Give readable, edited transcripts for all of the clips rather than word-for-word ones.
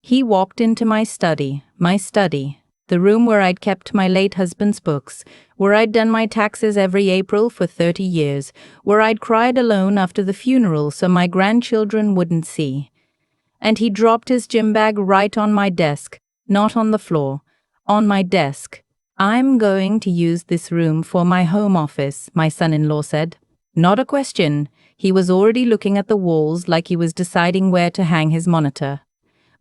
He walked into my study, the room where I'd kept my late husband's books, where I'd done my taxes every April for 30 years, where I'd cried alone after the funeral so my grandchildren wouldn't see. And he dropped his gym bag right on my desk, not on the floor, on my desk. "I'm going to use this room for my home office," my son-in-law said. Not a question. He was already looking at the walls like he was deciding where to hang his monitor.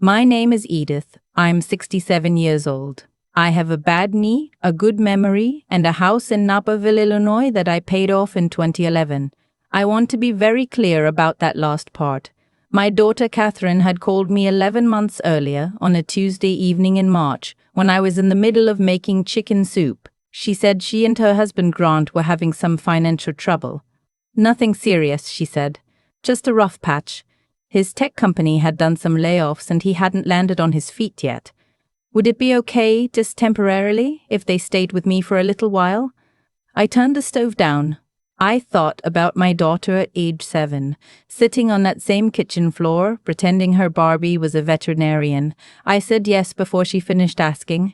"My name is Edith. I'm 67 years old. I have a bad knee, a good memory, and a house in Naperville, Illinois that I paid off in 2011. I want to be very clear about that last part. My daughter Catherine had called me 11 months earlier, on a Tuesday evening in March, when I was in the middle of making chicken soup. She said she and her husband Grant were having some financial trouble. Nothing serious, she said. Just a rough patch. His tech company had done some layoffs and he hadn't landed on his feet yet. Would it be okay, just temporarily, if they stayed with me for a little while? I turned the stove down. I thought about my daughter at age 7, sitting on that same kitchen floor, pretending her Barbie was a veterinarian. I said yes before she finished asking.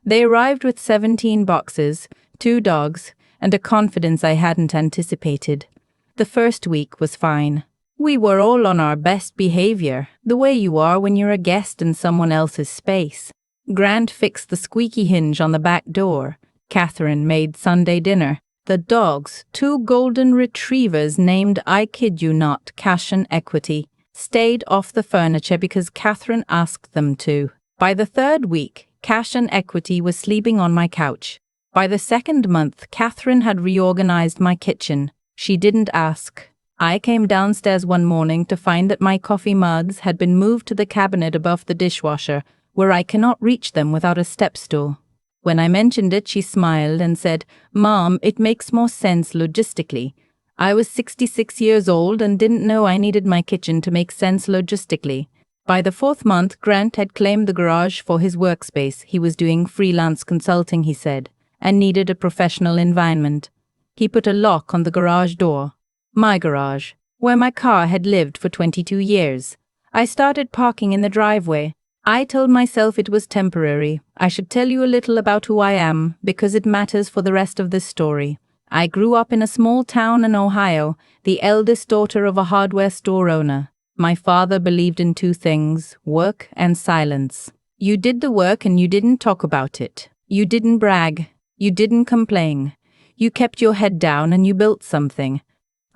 They arrived with 17 boxes, 2 dogs, and a confidence I hadn't anticipated. The first week was fine. We were all on our best behavior, the way you are when you're a guest in someone else's space. Grant fixed the squeaky hinge on the back door. Catherine made Sunday dinner. The dogs, 2 golden retrievers named, I kid you not, Cash and Equity, stayed off the furniture because Catherine asked them to. By the 3rd week, Cash and Equity was sleeping on my couch. By the 2nd month, Catherine had reorganized my kitchen. She didn't ask. I came downstairs one morning to find that my coffee mugs had been moved to the cabinet above the dishwasher, where I cannot reach them without a step stool. When I mentioned it, she smiled and said, "Mom, it makes more sense logistically." I was 66 years old and didn't know I needed my kitchen to make sense logistically. By the 4th month, Grant had claimed the garage for his workspace. He was doing freelance consulting, he said, and needed a professional environment. He put a lock on the garage door. My garage, where my car had lived for 22 years. I started parking in the driveway. I told myself it was temporary. I should tell you a little about who I am, because it matters for the rest of this story. I grew up in a small town in Ohio, the eldest daughter of a hardware store owner. My father believed in 2 things, work and silence. You did the work and you didn't talk about it. You didn't brag. You didn't complain. You kept your head down and you built something.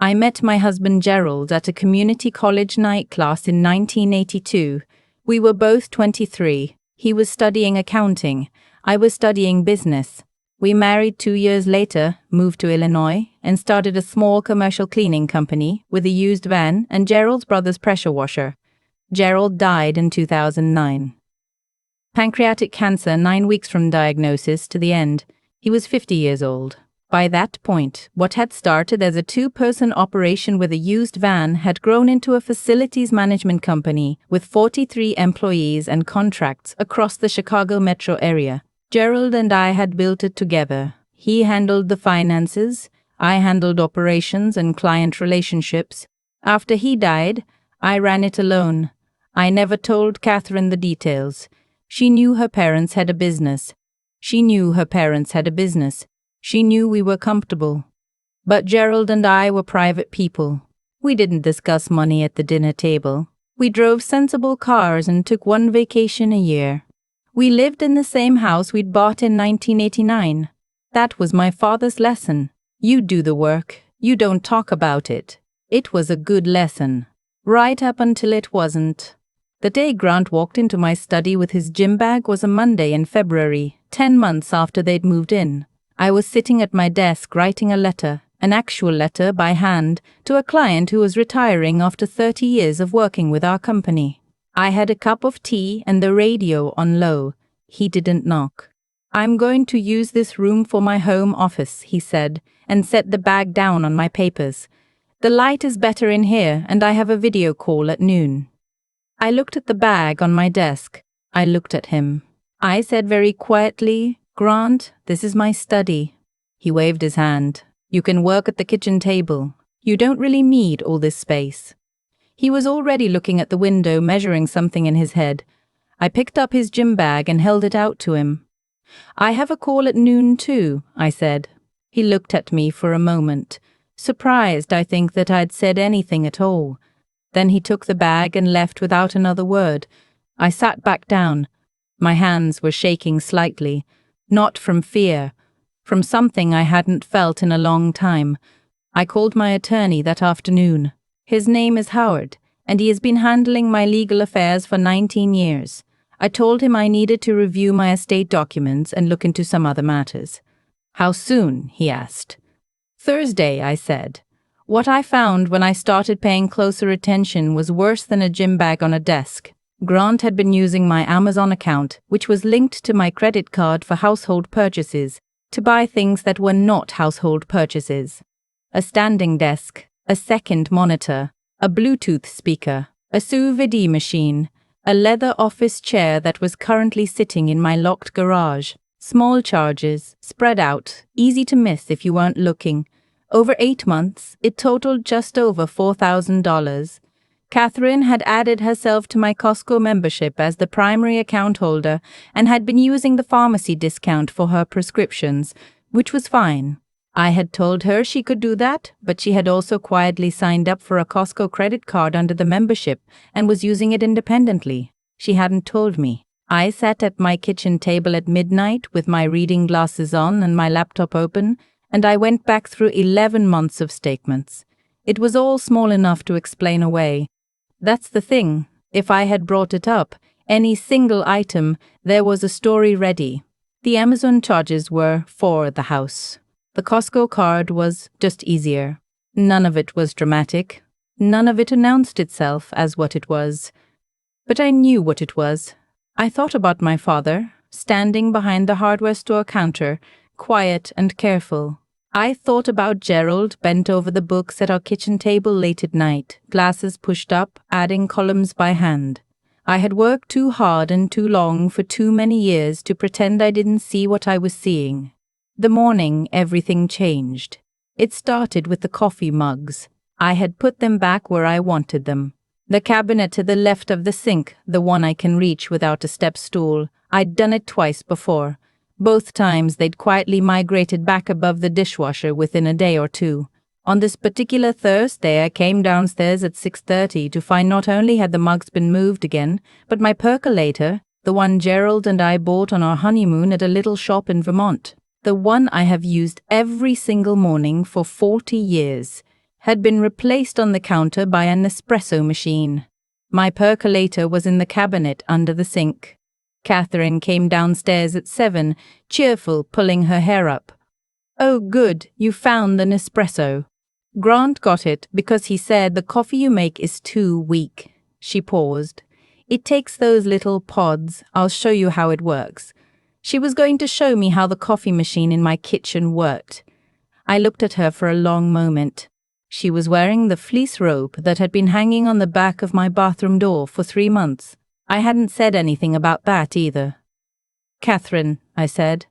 I met my husband Gerald at a community college night class in 1982. We were both 23. He was studying accounting. I was studying business. We married 2 years later, moved to Illinois, and started a small commercial cleaning company with a used van and Gerald's brother's pressure washer. Gerald died in 2009. Pancreatic cancer 9 weeks from diagnosis to the end. He was 50 years old. By that point, what had started as a 2-person operation with a used van had grown into a facilities management company with 43 employees and contracts across the Chicago metro area. Gerald and I had built it together. He handled the finances, I handled operations and client relationships. After he died, I ran it alone. I never told Catherine the details. She knew her parents had a business. She knew we were comfortable. But Gerald and I were private people. We didn't discuss money at the dinner table. We drove sensible cars and took 1 vacation a year. We lived in the same house we'd bought in 1989. That was my father's lesson. You do the work. You don't talk about it. It was a good lesson. Right up until it wasn't. The day Grant walked into my study with his gym bag was a Monday in February, 10 months after they'd moved in. I was sitting at my desk writing a letter, an actual letter by hand, to a client who was retiring after 30 years of working with our company. I had a cup of tea and the radio on low. He didn't knock. "I'm going to use this room for my home office," he said, and set the bag down on my papers. "The light is better in here, and I have a video call at noon." I looked at the bag on my desk. I looked at him. I said very quietly, "Grant, this is my study." He waved his hand. "You can work at the kitchen table. You don't really need all this space." He was already looking at the window, measuring something in his head. I picked up his gym bag and held it out to him. "I have a call at noon too," I said. He looked at me for a moment, surprised, I think, that I'd said anything at all. Then he took the bag and left without another word. I sat back down. My hands were shaking slightly, not from fear, from something I hadn't felt in a long time. I called my attorney that afternoon. His name is Howard, and he has been handling my legal affairs for 19 years. I told him I needed to review my estate documents and look into some other matters. "How soon?" he asked. "Thursday," I said. What I found when I started paying closer attention was worse than a gym bag on a desk. Grant had been using my Amazon account, which was linked to my credit card for household purchases, to buy things that were not household purchases. A standing desk, a second monitor, a Bluetooth speaker, a sous vide machine, a leather office chair that was currently sitting in my locked garage. Small charges, spread out, easy to miss if you weren't looking. Over 8 months, it totaled just over $4,000. Catherine had added herself to my Costco membership as the primary account holder and had been using the pharmacy discount for her prescriptions, which was fine. I had told her she could do that, but she had also quietly signed up for a Costco credit card under the membership and was using it independently. She hadn't told me. I sat at my kitchen table at midnight with my reading glasses on and my laptop open, and I went back through 11 months of statements. It was all small enough to explain away. That's the thing. If I had brought it up, any single item, there was a story ready. The Amazon charges were for the house. The Costco card was just easier. None of it was dramatic. None of it announced itself as what it was. But I knew what it was. I thought about my father, standing behind the hardware store counter, quiet and careful. I thought about Gerald bent over the books at our kitchen table late at night, glasses pushed up, adding columns by hand. I had worked too hard and too long for too many years to pretend I didn't see what I was seeing. The morning, everything changed. It started with the coffee mugs. I had put them back where I wanted them. The cabinet to the left of the sink, the one I can reach without a step stool. I'd done it twice before. Both times they'd quietly migrated back above the dishwasher within a day or two. On this particular Thursday, I came downstairs at 6:30 to find not only had the mugs been moved again, but my percolator, the one Gerald and I bought on our honeymoon at a little shop in Vermont, the one I have used every single morning for 40 years, had been replaced on the counter by an espresso machine. My percolator was in the cabinet under the sink. Catherine came downstairs at 7, cheerful, pulling her hair up. "Oh, good, you found the Nespresso." "Grant got it because he said the coffee you make is too weak." She paused. "It takes those little pods. I'll show you how it works." She was going to show me how the coffee machine in my kitchen worked. I looked at her for a long moment. She was wearing the fleece robe that had been hanging on the back of my bathroom door for 3 months. I hadn't said anything about that either. "Catherine," I said,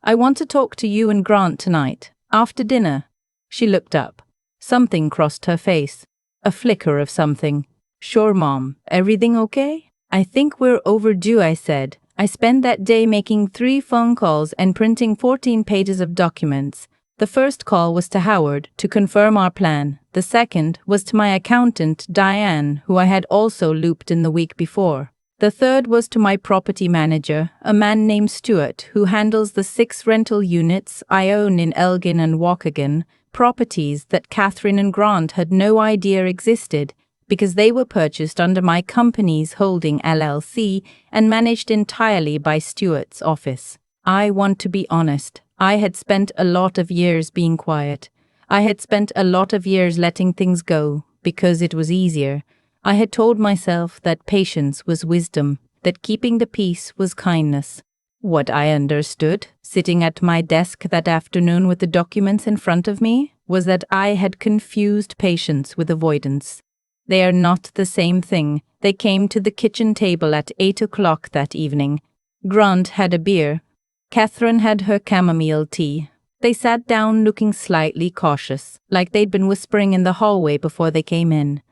"I want to talk to you and Grant tonight, after dinner." She looked up. Something crossed her face. A flicker of something. "Sure, Mom. Everything okay?" "I think we're overdue," I said. I spent that day making 3 phone calls and printing 14 pages of documents. The first call was to Howard to confirm our plan. The second was to my accountant, Diane, who I had also looped in the week before. The third was to my property manager, a man named Stuart, who handles the 6 rental units I own in Elgin and Waukegan, properties that Catherine and Grant had no idea existed because they were purchased under my company's holding LLC and managed entirely by Stuart's office. I want to be honest. I had spent a lot of years being quiet. I had spent a lot of years letting things go because it was easier. I had told myself that patience was wisdom, that keeping the peace was kindness. What I understood, sitting at my desk that afternoon with the documents in front of me, was that I had confused patience with avoidance. They are not the same thing. They came to the kitchen table at 8 o'clock that evening. Grant had a beer. Catherine had her chamomile tea. They sat down looking slightly cautious, like they'd been whispering in the hallway before they came in.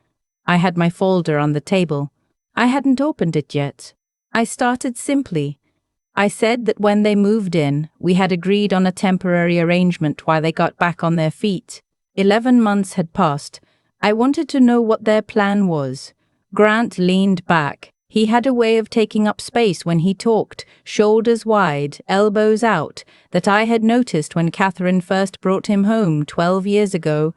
I had my folder on the table. I hadn't opened it yet. I started simply. I said that when they moved in, we had agreed on a temporary arrangement while they got back on their feet. 11 months had passed. I wanted to know what their plan was. Grant leaned back. He had a way of taking up space when he talked, shoulders wide, elbows out, that I had noticed when Catherine first brought him home 12 years ago.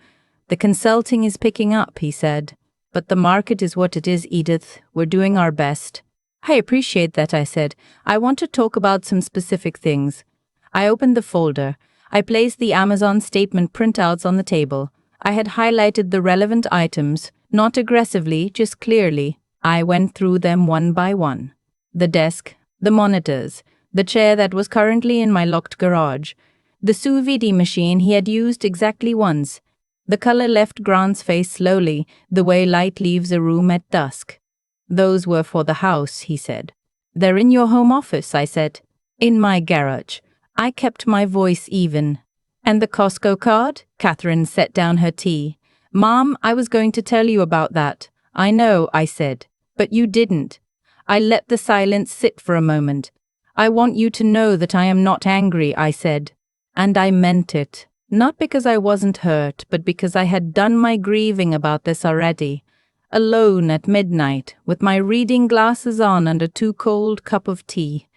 The consulting is picking up, he said. But the market is what it is, Edith. We're doing our best. I appreciate that, I said. I want to talk about some specific things. I opened the folder. I placed the Amazon statement printouts on the table. I had highlighted the relevant items, not aggressively, just clearly. I went through them one by one. The desk, the monitors, the chair that was currently in my locked garage, the sous vide machine he had used exactly once. The color left Grant's face slowly, the way light leaves a room at dusk. Those were for the house, he said. They're in your home office, I said. In my garage. I kept my voice even. And the Costco card? Catherine set down her tea. Mom, I was going to tell you about that. I know, I said. But you didn't. I let the silence sit for a moment. I want you to know that I am not angry, I said. And I meant it. Not because I wasn't hurt, but because I had done my grieving about this already. Alone at midnight, with my reading glasses on and a too-cold cup of tea.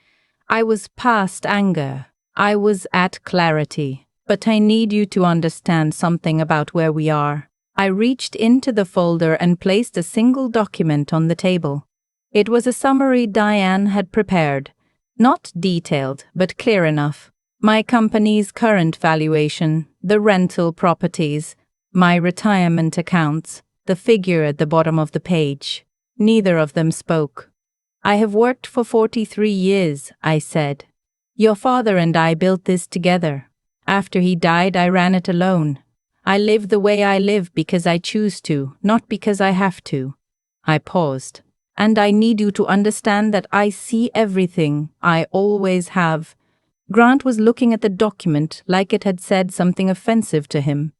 I was past anger. I was at clarity. But I need you to understand something about where we are. I reached into the folder and placed a single document on the table. It was a summary Diane had prepared. Not detailed, but clear enough. My company's current valuation, the rental properties, my retirement accounts, the figure at the bottom of the page. Neither of them spoke. I have worked for 43 years, I said. Your father and I built this together. After he died, I ran it alone. I live the way I live because I choose to, not because I have to. I paused. And I need you to understand that I see everything. I always have. Grant was looking at the document like it had said something offensive to him.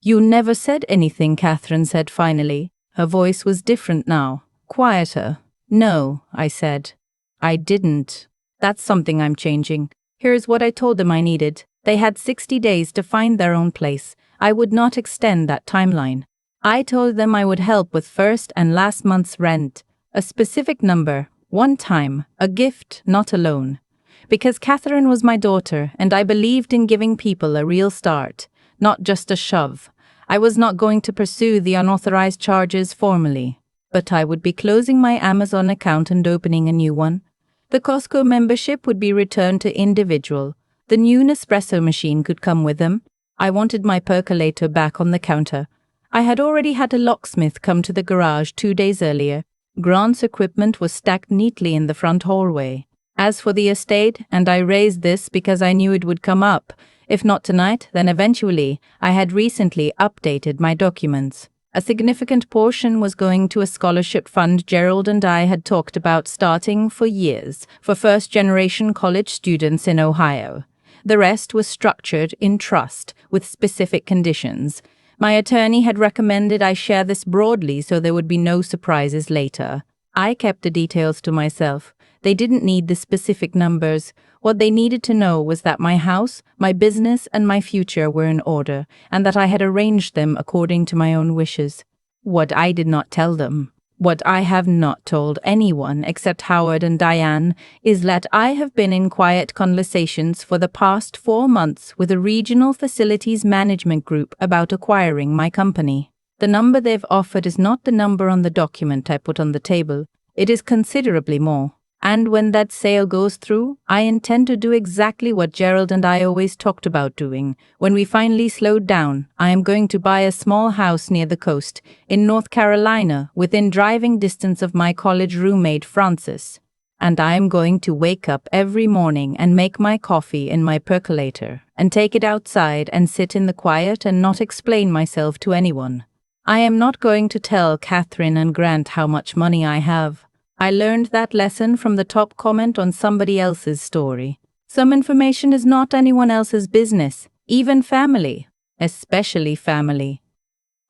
You never said anything, Catherine said finally. Her voice was different now, quieter. No, I said. I didn't. That's something I'm changing. Here's what I told them I needed. They had 60 days to find their own place. I would not extend that timeline. I told them I would help with first and last month's rent. A specific number, one time, a gift, not a loan. Because Catherine was my daughter, and I believed in giving people a real start, not just a shove. I was not going to pursue the unauthorized charges formally, but I would be closing my Amazon account and opening a new one. The Costco membership would be returned to individual. The new Nespresso machine could come with them. I wanted my percolator back on the counter. I had already had a locksmith come to the garage 2 days earlier. Grant's equipment was stacked neatly in the front hallway. As for the estate, and I raised this because I knew it would come up, if not tonight, then eventually, I had recently updated my documents. A significant portion was going to a scholarship fund Gerald and I had talked about starting for years for first-generation college students in Ohio. The rest was structured in trust with specific conditions. My attorney had recommended I share this broadly so there would be no surprises later. I kept the details to myself. They didn't need the specific numbers. What they needed to know was that my house, my business, and my future were in order, and that I had arranged them according to my own wishes. What I did not tell them, what I have not told anyone except Howard and Diane, is that I have been in quiet conversations for the past 4 months with a regional facilities management group about acquiring my company. The number they've offered is not the number on the document I put on the table. It is considerably more. And when that sale goes through, I intend to do exactly what Gerald and I always talked about doing. When we finally slowed down, I am going to buy a small house near the coast, in North Carolina, within driving distance of my college roommate Francis. And I am going to wake up every morning and make my coffee in my percolator, and take it outside and sit in the quiet and not explain myself to anyone. I am not going to tell Catherine and Grant how much money I have. I learned that lesson from the top comment on somebody else's story. Some information is not anyone else's business, even family, especially family.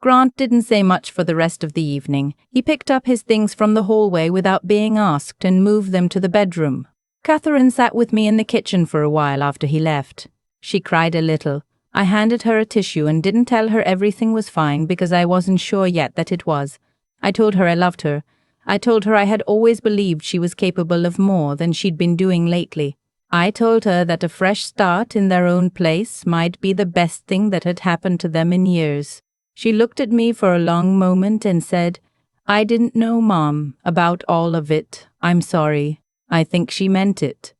Grant didn't say much for the rest of the evening. He picked up his things from the hallway without being asked and moved them to the bedroom. Catherine sat with me in the kitchen for a while after he left. She cried a little. I handed her a tissue and didn't tell her everything was fine because I wasn't sure yet that it was. I told her I loved her. I told her I had always believed she was capable of more than she'd been doing lately. I told her that a fresh start in their own place might be the best thing that had happened to them in years. She looked at me for a long moment and said, "I didn't know, Mom, about all of it. I'm sorry." I think she meant it.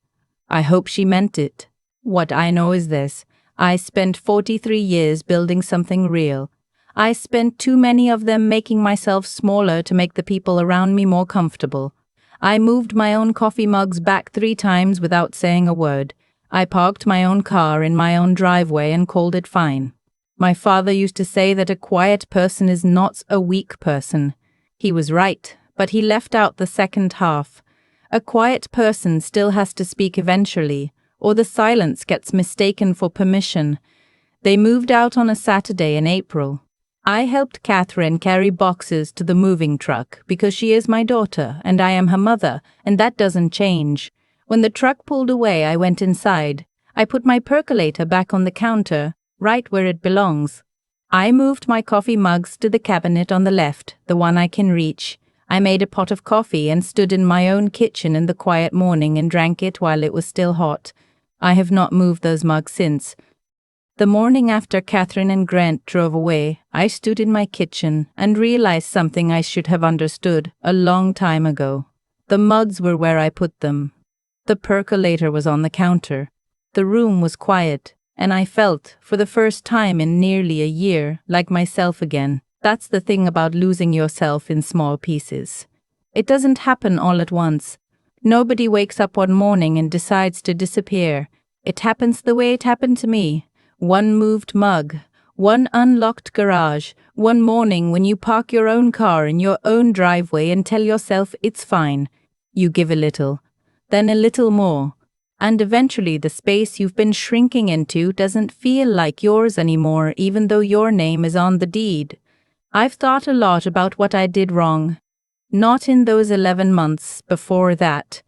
I hope she meant it. What I know is this. I spent 43 years building something real. I spent too many of them making myself smaller to make the people around me more comfortable. I moved my own coffee mugs back 3 times without saying a word. I parked my own car in my own driveway and called it fine. My father used to say that a quiet person is not a weak person. He was right, but he left out the second half. A quiet person still has to speak eventually, or the silence gets mistaken for permission. They moved out on a Saturday in April. I helped Catherine carry boxes to the moving truck because she is my daughter and I am her mother, and that doesn't change. When the truck pulled away, I went inside. I put my percolator back on the counter, right where it belongs. I moved my coffee mugs to the cabinet on the left, the one I can reach. I made a pot of coffee and stood in my own kitchen in the quiet morning and drank it while it was still hot. I have not moved those mugs since. The morning after Catherine and Grant drove away, I stood in my kitchen and realized something I should have understood a long time ago. The mugs were where I put them. The percolator was on the counter. The room was quiet, and I felt, for the first time in nearly a year, like myself again. That's the thing about losing yourself in small pieces. It doesn't happen all at once. Nobody wakes up one morning and decides to disappear. It happens the way it happened to me. One moved mug, one unlocked garage, one morning when you park your own car in your own driveway and tell yourself it's fine. You give a little, then a little more. And eventually the space you've been shrinking into doesn't feel like yours anymore, even though your name is on the deed. I've thought a lot about what I did wrong. Not in those 11 months before that.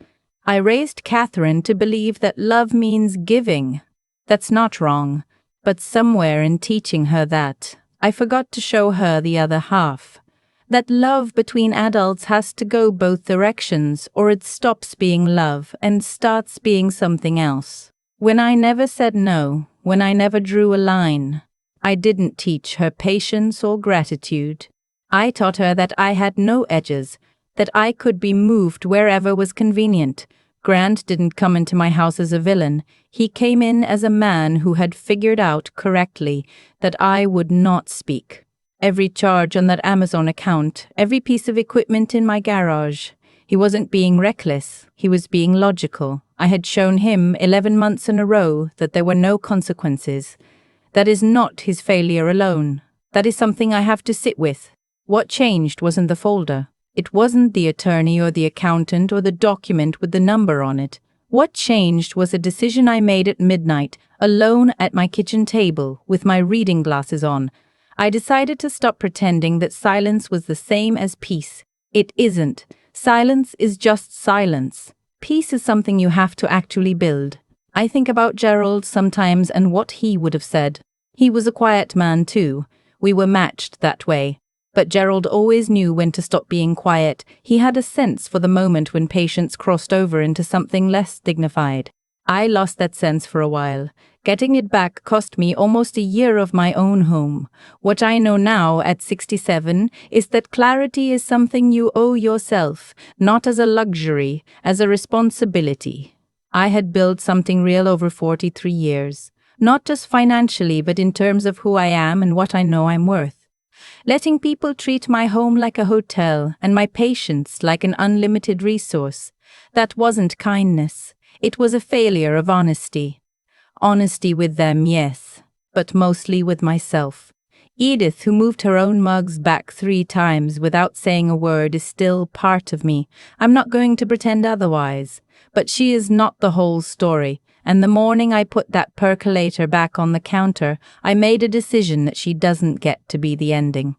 I raised Catherine to believe that love means giving. That's not wrong. But somewhere in teaching her that, I forgot to show her the other half. That love between adults has to go both directions, or it stops being love and starts being something else. When I never said no, when I never drew a line, I didn't teach her patience or gratitude. I taught her that I had no edges, that I could be moved wherever was convenient. Grant didn't come into my house as a villain. He came in as a man who had figured out correctly that I would not speak. Every charge on that Amazon account, every piece of equipment in my garage. He wasn't being reckless, he was being logical. I had shown him 11 months in a row that there were no consequences. That is not his failure alone. That is something I have to sit with. What changed wasn't the folder. It wasn't the attorney or the accountant or the document with the number on it. What changed was a decision I made at midnight, alone at my kitchen table, with my reading glasses on. I decided to stop pretending that silence was the same as peace. It isn't. Silence is just silence. Peace is something you have to actually build. I think about Gerald sometimes and what he would have said. He was a quiet man too. We were matched that way. But Gerald always knew when to stop being quiet. He had a sense for the moment when patience crossed over into something less dignified. I lost that sense for a while. Getting it back cost me almost a year of my own home. What I know now at 67 is that clarity is something you owe yourself, not as a luxury, as a responsibility. I had built something real over 43 years, not just financially, but in terms of who I am and what I know I'm worth. Letting people treat my home like a hotel and my patience like an unlimited resource. That wasn't kindness. It was a failure of honesty. Honesty with them, yes, but mostly with myself. Edith, who moved her own mugs back 3 times without saying a word, is still part of me. I'm not going to pretend otherwise. But she is not the whole story, and the morning I put that percolator back on the counter, I made a decision that she doesn't get to be the ending.